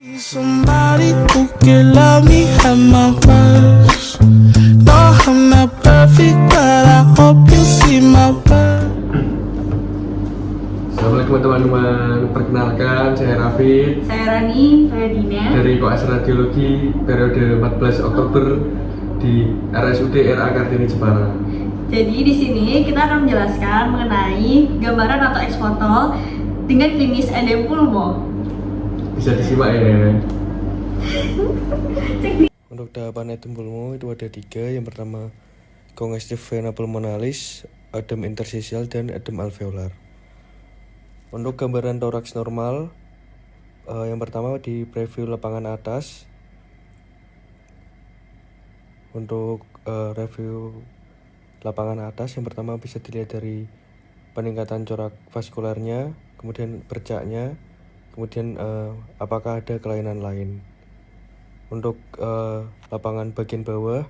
Somebody who can love me at my worst. No, I'm not perfect, but I hope you see my worth. Assalamualaikum teman-teman, perkenalkan saya Rafid. Saya Rani, saya Dina Dari Koas Radiologi periode 14 Oktober di RSUD RA Kartini Jepara. Jadi di sini kita akan menjelaskan mengenai gambaran atau eksfoto dengan klinis edem pulmo. Bisa disimak ya. Untuk tahapan edem pulmo itu ada 3. Yang pertama congestive vena pulmonalis, edem interstisial, dan edem alveolar. Untuk gambaran toraks normal, yang pertama di preview lapangan atas. Untuk review lapangan atas, yang pertama bisa dilihat dari peningkatan corak vaskularnya, kemudian bercaknya, kemudian apakah ada kelainan lain. Untuk lapangan bagian bawah,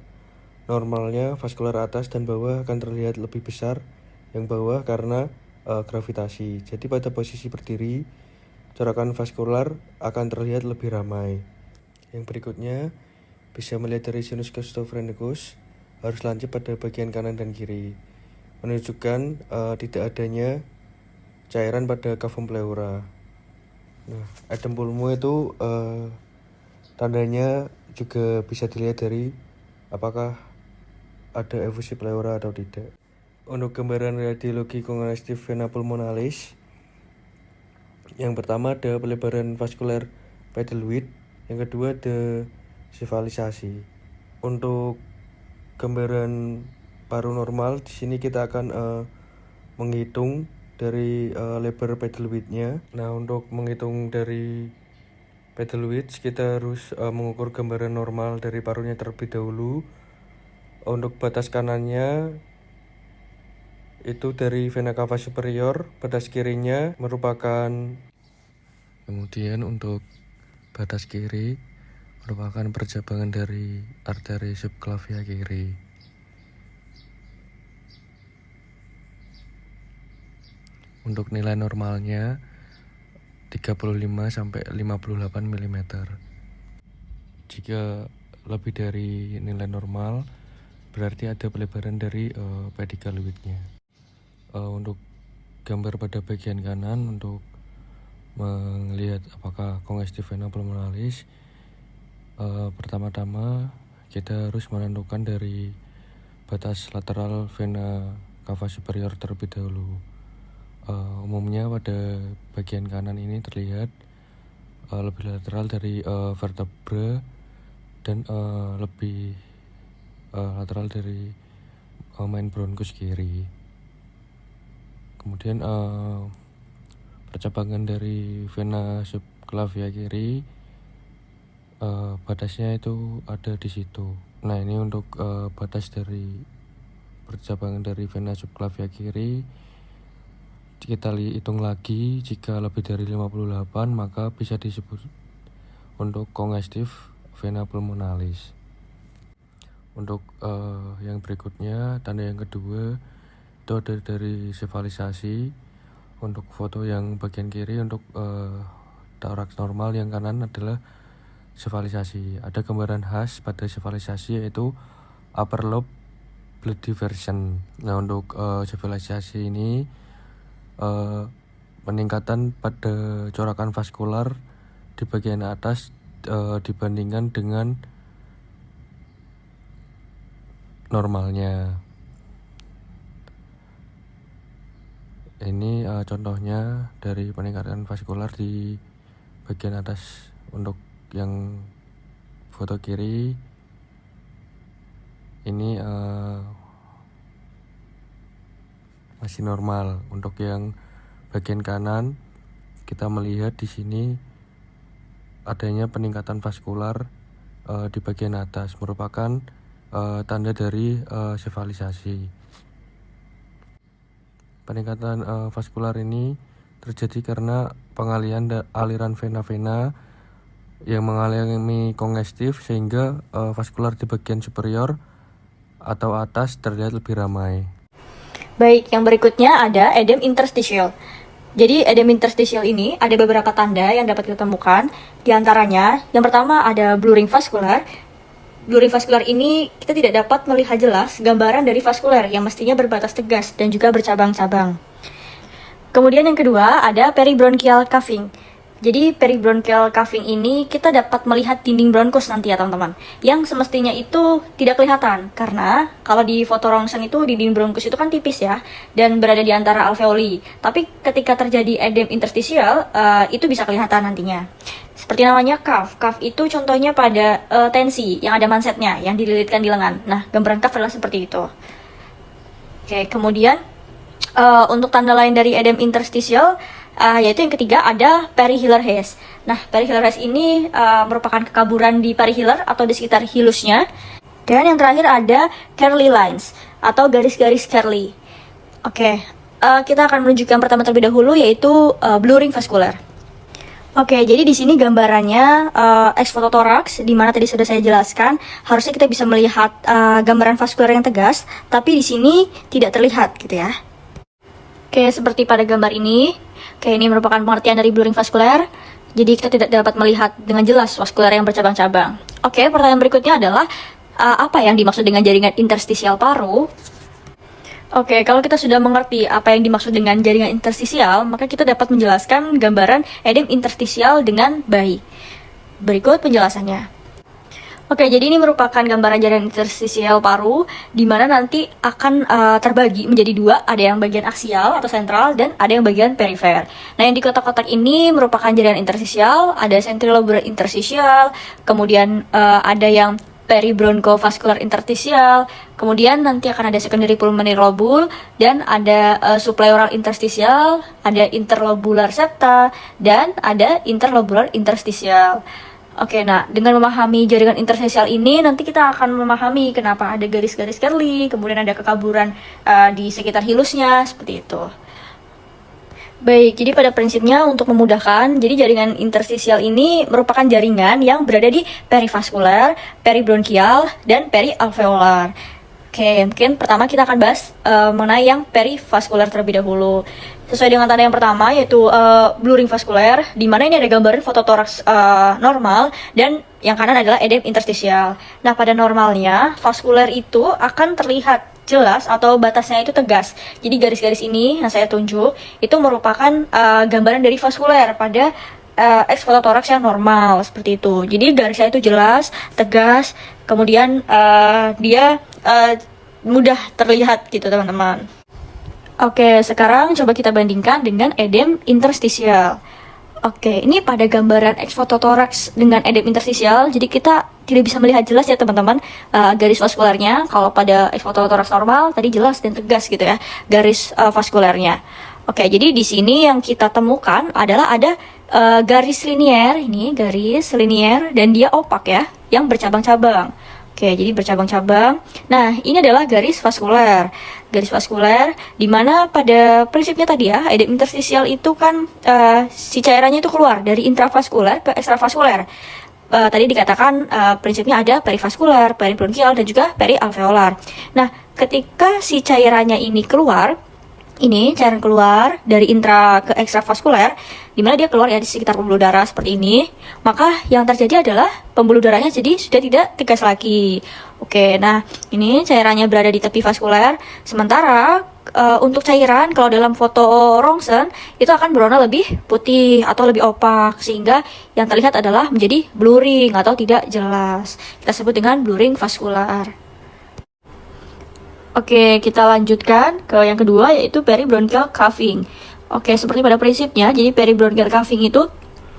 normalnya vaskular atas dan bawah akan terlihat lebih besar yang bawah karena gravitasi. Jadi pada posisi berdiri, corakan vaskular akan terlihat lebih ramai. Yang berikutnya, bisa melihat dari sinus costophrenicus harus lancip pada bagian kanan dan kiri, menunjukkan tidak adanya cairan pada cavum pleura. Nah, edem pulmo itu tandanya juga bisa dilihat dari apakah ada efusi pleura atau tidak. Untuk gambaran radiologi congestive vena pulmonalis, yang pertama ada pelebaran vaskuler pedal width, yang kedua ada sefalisasi. Untuk gambaran paru normal, di sini kita akan menghitung dari lebar pedal width-nya. Nah, untuk menghitung dari pedal width, kita harus mengukur gambaran normal dari parunya terlebih dahulu. Untuk batas kanannya itu dari vena cava superior, batas kirinya merupakan, kemudian untuk batas kiri merupakan percabangan dari arteri subclavia kiri. Untuk nilai normalnya 35 sampai 58 mm. Jika lebih dari nilai normal, berarti ada pelebaran dari pedicle width-nya. Untuk gambar pada bagian kanan, untuk melihat apakah congestive vena pulmonalis, pertama-tama kita harus menentukan dari batas lateral vena cava superior terlebih dahulu. Umumnya pada bagian kanan ini terlihat lebih lateral dari vertebra dan lebih lateral dari main bronkus kiri. Kemudian percabangan dari vena subclavia kiri, batasnya itu ada di situ. Nah, ini untuk batas dari percabangan dari vena subclavia kiri. Kita hitung lagi, jika lebih dari 58 maka bisa disebut untuk congestive vena pulmonalis. Untuk yang berikutnya, tanda yang kedua itu ada dari sefalisasi. Untuk foto yang bagian kiri untuk toraks normal, yang kanan adalah sefalisasi. Ada gambaran khas pada sefalisasi yaitu upper lobe blood diversion. Nah, untuk sefalisasi ini peningkatan pada corakan vaskular di bagian atas dibandingkan dengan normalnya. Ini contohnya dari peningkatan vaskular di bagian atas. Untuk yang foto kiri ini masih normal. Untuk yang bagian kanan, kita melihat di sini adanya peningkatan vaskular di bagian atas, merupakan tanda dari sefalisasi. Peningkatan vaskular ini terjadi karena pengalihan aliran vena-vena yang mengalami kongestif, sehingga vaskular di bagian superior atau atas terlihat lebih ramai. Baik, yang berikutnya ada edem interstitial. Jadi edem interstitial ini ada beberapa tanda yang dapat kita temukan. Di antaranya, yang pertama ada blurring vascular. Blurring vascular ini kita tidak dapat melihat jelas gambaran dari vaskuler yang mestinya berbatas tegas dan juga bercabang-cabang. Kemudian yang kedua ada peribronchial caving. Jadi peribronchial caving ini kita dapat melihat dinding bronkus nanti ya teman-teman, yang semestinya itu tidak kelihatan karena kalau di foto rongsen itu dinding bronkus itu kan tipis ya dan berada di antara alveoli. Tapi ketika terjadi edem interstisial itu bisa kelihatan nantinya. Seperti namanya cuff. Cuff itu contohnya pada tensi yang ada mansetnya yang dililitkan di lengan. Nah, gambaran cuff adalah seperti itu. Oke, kemudian untuk tanda lain dari edem interstisial yaitu yang ketiga ada perihilar haze. Nah, perihilar haze ini merupakan kekaburan di perihilar atau di sekitar hilusnya. Dan yang terakhir ada Kerley lines atau garis-garis Kerley. Oke, kita akan menunjukkan pertama terlebih dahulu yaitu blurring vascular. Oke, jadi di sini gambarannya exfototoraks, di mana tadi sudah saya jelaskan, harusnya kita bisa melihat gambaran vaskular yang tegas, tapi di sini tidak terlihat gitu ya. Oke, seperti pada gambar ini. Oke, ini merupakan pengertian dari blurring vascular. Jadi kita tidak dapat melihat dengan jelas vaskular yang bercabang-cabang. Oke, pertanyaan berikutnya adalah apa yang dimaksud dengan jaringan interstisial paru? Oke, kalau kita sudah mengerti apa yang dimaksud dengan jaringan interstisial, maka kita dapat menjelaskan gambaran edem interstisial dengan baik. Berikut penjelasannya. Oke, jadi ini merupakan gambaran jaringan interstisial paru, di mana nanti akan terbagi menjadi dua, ada yang bagian aksial atau sentral, dan ada yang bagian perifer. Nah, yang di kotak-kotak ini merupakan jaringan interstisial, ada ventrilobular interstisial, kemudian ada yang peribrongkovascular interstisial, kemudian nanti akan ada secondary pulmonary lobule, dan ada subpleural interstisial, ada interlobular septa, dan ada interlobular interstisial. Oke, nah dengan memahami jaringan interstisial ini nanti kita akan memahami kenapa ada garis-garis Kerley, kemudian ada kekaburan di sekitar hilusnya, seperti itu. Baik, jadi pada prinsipnya untuk memudahkan, jadi jaringan interstisial ini merupakan jaringan yang berada di perivaskular, peribronchial, dan perialveolar. Oke, mungkin pertama kita akan bahas mengenai yang perivaskular terlebih dahulu. Sesuai dengan tanda yang pertama yaitu blurring vascular, di mana ini ada gambaran fototoraks normal dan yang kanan adalah edem interstisial. Nah, pada normalnya vaskular itu akan terlihat jelas atau batasnya itu tegas. Jadi garis-garis ini yang saya tunjuk itu merupakan gambaran dari vaskular pada eksfototoraks yang normal seperti itu. Jadi garisnya itu jelas, tegas, kemudian dia mudah terlihat gitu teman-teman. Oke, sekarang coba kita bandingkan dengan edem interstisial. Oke, ini pada gambaran eksfototoraks dengan edem interstisial, jadi kita tidak bisa melihat jelas ya teman-teman garis vaskularnya. Kalau pada eksfototoraks normal tadi jelas dan tegas gitu ya garis vaskularnya. Oke, jadi di sini yang kita temukan adalah ada garis linier, ini garis linier dan dia opak ya, yang bercabang-cabang. Oke, jadi bercabang-cabang. Nah, ini adalah garis vaskuler. Garis vaskuler, di mana pada prinsipnya tadi ya, edem interstisial itu kan si cairannya itu keluar dari intravaskuler ke ekstravaskuler. Tadi dikatakan prinsipnya ada perivaskular, peribronchial, dan juga perialveolar. Nah, ketika si cairannya ini keluar, ini cairan keluar dari intra ke ekstravaskuler, di mana dia keluar ya di sekitar pembuluh darah seperti ini, maka yang terjadi adalah pembuluh darahnya jadi sudah tidak tegas lagi. Oke, nah ini cairannya berada di tepi vaskuler, sementara untuk cairan kalau dalam foto rongsen itu akan berwarna lebih putih atau lebih opak, sehingga yang terlihat adalah menjadi blurring atau tidak jelas. Kita sebut dengan blurring vaskular. Oke, kita lanjutkan ke yang kedua yaitu peribronchial caving. Oke, seperti pada prinsipnya, jadi peribronchial caving itu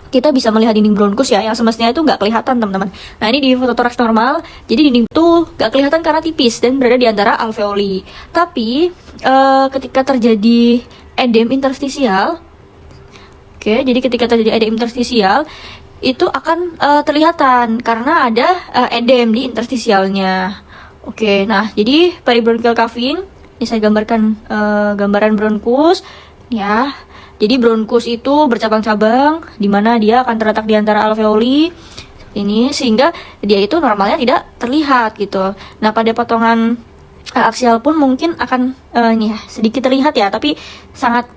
kita bisa melihat dinding bronkus ya, yang semestinya itu nggak kelihatan teman-teman. Nah, ini di fototoraks normal, jadi dinding itu nggak kelihatan karena tipis dan berada di antara alveoli. Tapi ketika terjadi edem interstisial, oke, jadi ketika terjadi edem interstisial itu akan terlihatan karena ada edem di interstisialnya. Oke, nah jadi peribronchial caving, ini saya gambarkan gambaran bronkus ya. Jadi bronkus itu bercabang-cabang, di mana dia akan terletak di antara alveoli ini, sehingga dia itu normalnya tidak terlihat gitu. Nah, pada potongan aksial pun mungkin akan ini ya sedikit terlihat ya, tapi sangat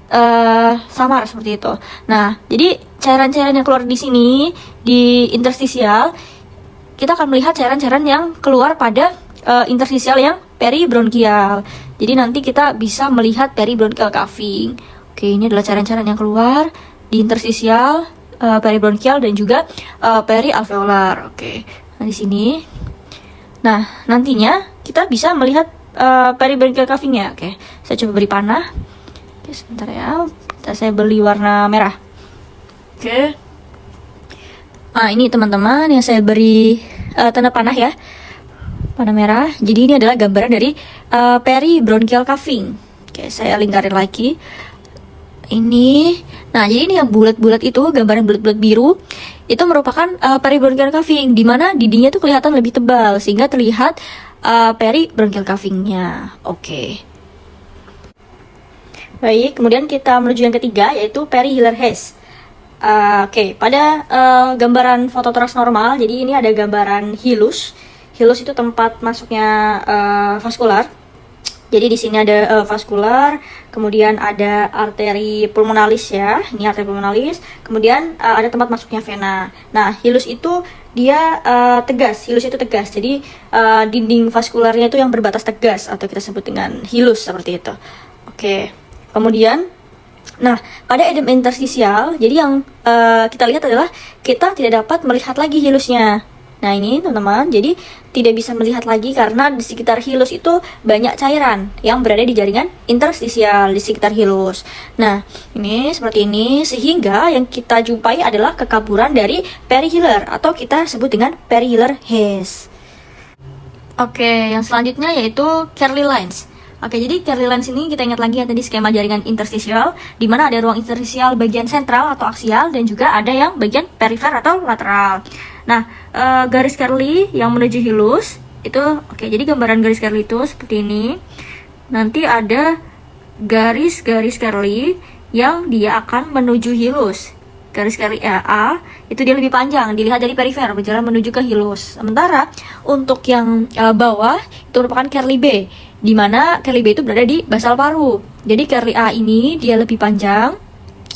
samar seperti itu. Nah, jadi cairan-cairan yang keluar di sini di interstisial, kita akan melihat cairan-cairan yang keluar pada interstisial yang peribronkial. Jadi nanti kita bisa melihat peribronchial caving. Oke, ini adalah cairan-cairan yang keluar di interstisial, peribronkial dan juga perialveolar. Oke, nah di sini. Nah, nantinya kita bisa melihat peribronchial caving-nya. Oke, saya coba beri panah. Oke, sebentar ya. Saya beli warna merah. Oke. Nah, ini teman-teman yang saya beri tanda panah ya. Panah merah. Jadi ini adalah gambaran dari peribronchial caving. Oke, saya lingkarin lagi. Ini. Nah, jadi ini yang bulat-bulat itu, gambaran bulat-bulat biru, itu merupakan peribronchial caving, di mana dindingnya tuh kelihatan lebih tebal sehingga terlihat peribronchial caving-nya. Oke. Baik, kemudian kita menuju yang ketiga yaitu perihilar haze. Oke, pada gambaran fototoraks normal, jadi ini ada gambaran hilus. Hilus itu tempat masuknya vaskular. Jadi di sini ada vaskular, kemudian ada arteri pulmonalis ya, ini arteri pulmonalis. Kemudian ada tempat masuknya vena. Nah, hilus itu dia tegas, hilus itu tegas. Jadi dinding vaskularnya itu yang berbatas tegas atau kita sebut dengan hilus seperti itu. Oke. Kemudian, nah pada edem interstisial, jadi yang kita lihat adalah kita tidak dapat melihat lagi hilusnya. Nah ini teman-teman, jadi tidak bisa melihat lagi karena di sekitar hilus itu banyak cairan yang berada di jaringan interstisial di sekitar hilus. Nah ini seperti ini, sehingga yang kita jumpai adalah kekaburan dari perihilar atau kita sebut dengan perihilar haze. Oke, yang selanjutnya yaitu Kerley lines. Oke, jadi Kerley lines ini kita ingat lagi ya tadi skema jaringan interstisial, di mana ada ruang interstisial bagian sentral atau aksial dan juga ada yang bagian perifer atau lateral. Nah, garis Kerley yang menuju hilus itu, oke, jadi gambaran garis Kerley itu seperti ini. Nanti ada garis-garis Kerley yang dia akan menuju hilus. Garis Kerley A itu dia lebih panjang, dilihat dari perifer berjalan menuju ke hilus. Sementara untuk yang bawah itu merupakan Kerley B, di mana Kerley B itu berada di basal paru. Jadi Kerley A ini dia lebih panjang,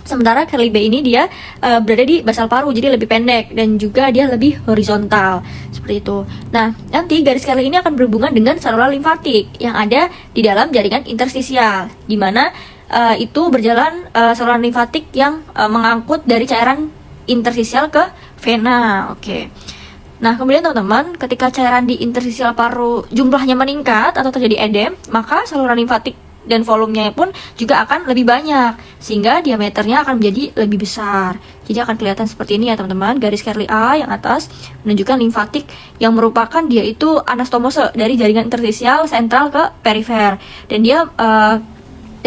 sementara Kerley B ini dia berada di basal paru, jadi lebih pendek dan juga dia lebih horizontal seperti itu. Nah, nanti garis Kerley ini akan berhubungan dengan saluran limfatik yang ada di dalam jaringan interstisial, di mana itu berjalan saluran limfatik yang mengangkut dari cairan interstisial ke vena. Oke. Nah, kemudian teman-teman, ketika cairan di interstisial paru jumlahnya meningkat atau terjadi edem, maka saluran limfatik dan volumenya pun juga akan lebih banyak, sehingga diameternya akan menjadi lebih besar. Jadi akan kelihatan seperti ini ya teman-teman, garis Kerley A yang atas menunjukkan limfatik yang merupakan dia itu anastomose dari jaringan interstisial sentral ke perifer, dan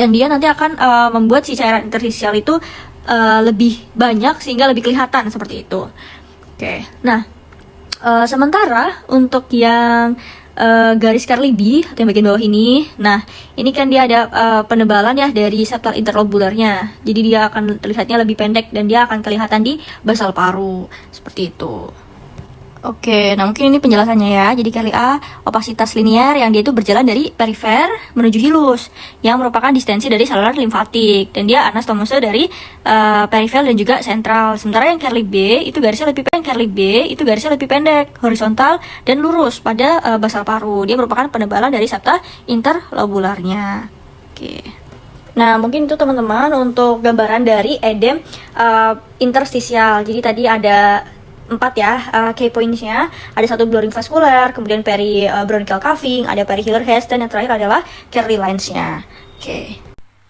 dia nanti akan membuat si cairan interstisial itu lebih banyak sehingga lebih kelihatan seperti itu. Oke, nah sementara untuk yang garis Kerley B atau yang bagian bawah ini, nah ini kan dia ada penebalan ya dari septal interlobularnya, jadi dia akan terlihatnya lebih pendek dan dia akan kelihatan di basal paru seperti itu. Oke, nah mungkin ini penjelasannya ya. Jadi Kerley A opasitas linear yang dia itu berjalan dari perifer menuju hilus, yang merupakan distensi dari saluran limfatik, dan dia anastomose dari perifer dan juga sentral. Sementara yang Kerley B itu garisnya lebih pendek, horizontal dan lurus pada basal paru. Dia merupakan penebalan dari septa interlobularnya. Oke. Nah, mungkin itu teman-teman untuk gambaran dari edem interstisial. Jadi tadi ada 4 ya key points-nya. Ada 1 blurring vascular, kemudian peribronchial caving, ada perihilar haze, dan yang terakhir adalah Kerley lines-nya. Oke.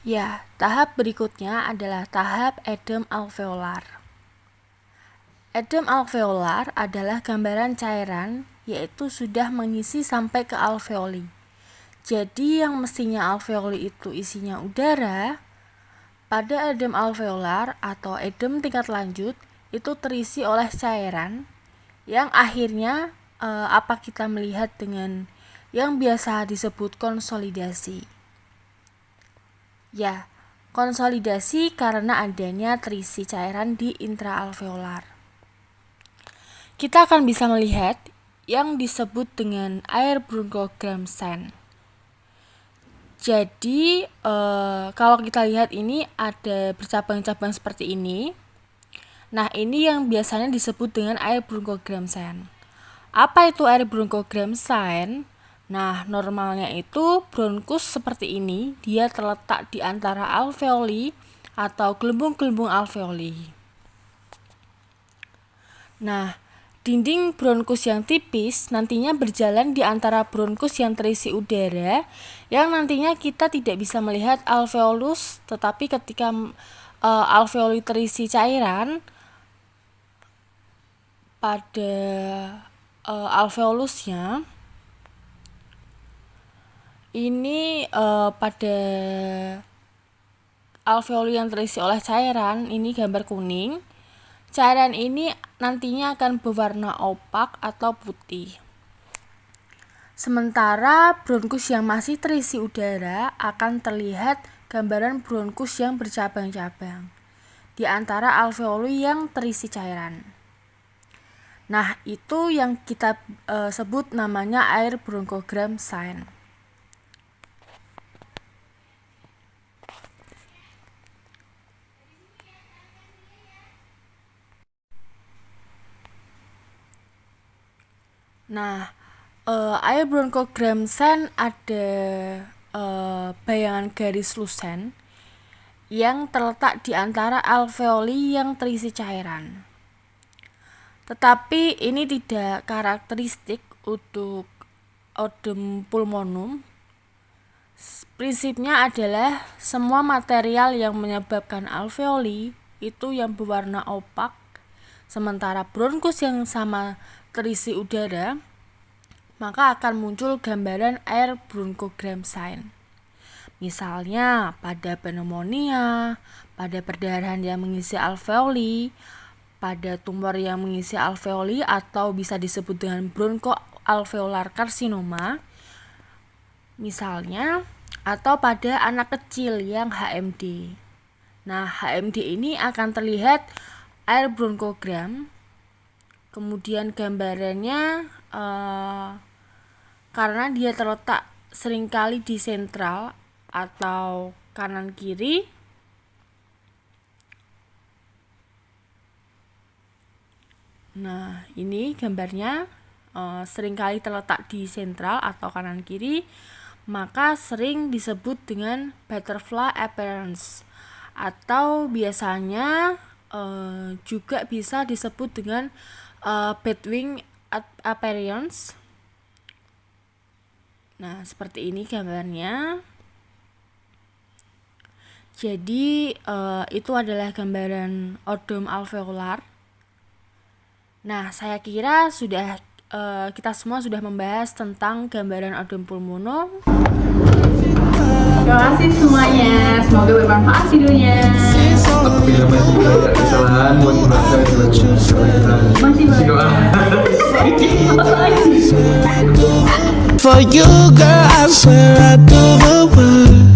Ya, tahap berikutnya adalah tahap edem alveolar. Edem alveolar adalah gambaran cairan, yaitu sudah mengisi sampai ke alveoli. Jadi yang mestinya alveoli itu isinya udara, pada edem alveolar atau edem tingkat lanjut itu terisi oleh cairan yang akhirnya apa kita melihat dengan yang biasa disebut konsolidasi. Ya, konsolidasi karena adanya terisi cairan di intraalveolar. Kita akan bisa melihat yang disebut dengan air bronchogram sign. Jadi kalau kita lihat ini ada bercabang-cabang seperti ini. Nah, ini yang biasanya disebut dengan air bronchograph. Apa itu air bronchograph? Nah, normalnya itu bronkus seperti ini, dia terletak di antara alveoli atau gelembung-gelembung alveoli. Nah, dinding bronkus yang tipis nantinya berjalan di antara bronkus yang terisi udara, yang nantinya kita tidak bisa melihat alveolus, tetapi ketika alveoli terisi cairan, pada alveolusnya ini pada alveoli yang terisi oleh cairan, ini gambar kuning. Cairan ini nantinya akan berwarna opak atau putih. Sementara bronkus yang masih terisi udara akan terlihat gambaran bronkus yang bercabang-cabang di antara alveoli yang terisi cairan. Nah, itu yang kita sebut namanya air bronchogram sign. Nah, air bronchogram sign ada bayangan garis lusen yang terletak di antara alveoli yang terisi cairan. Tetapi ini tidak karakteristik untuk odem pulmonum. Prinsipnya adalah semua material yang menyebabkan alveoli itu yang berwarna opak, sementara bronkus yang sama terisi udara, maka akan muncul gambaran air bronchogram sign. Misalnya pada pneumonia, pada perdarahan yang mengisi alveoli, pada tumor yang mengisi alveoli atau bisa disebut dengan bronchoalveolar carcinoma misalnya, atau pada anak kecil yang HMD. Nah, HMD ini akan terlihat air bronchogram, kemudian gambarannya karena dia terletak seringkali di sentral atau kanan kiri. Nah, ini gambarnya seringkali terletak di sentral atau kanan kiri, maka sering disebut dengan butterfly appearance, atau biasanya juga bisa disebut dengan batwing appearance. Nah, seperti ini gambarnya. Jadi itu adalah gambaran odem alveolar. Nah, saya kira sudah kita semua sudah membahas tentang gambaran odem pulmonom. Terima kasih semuanya, semoga bermanfaat videonya. Apabila masih ada kesalahan, mohon dimaafkan. Masih For you, girl, I swear I do the world.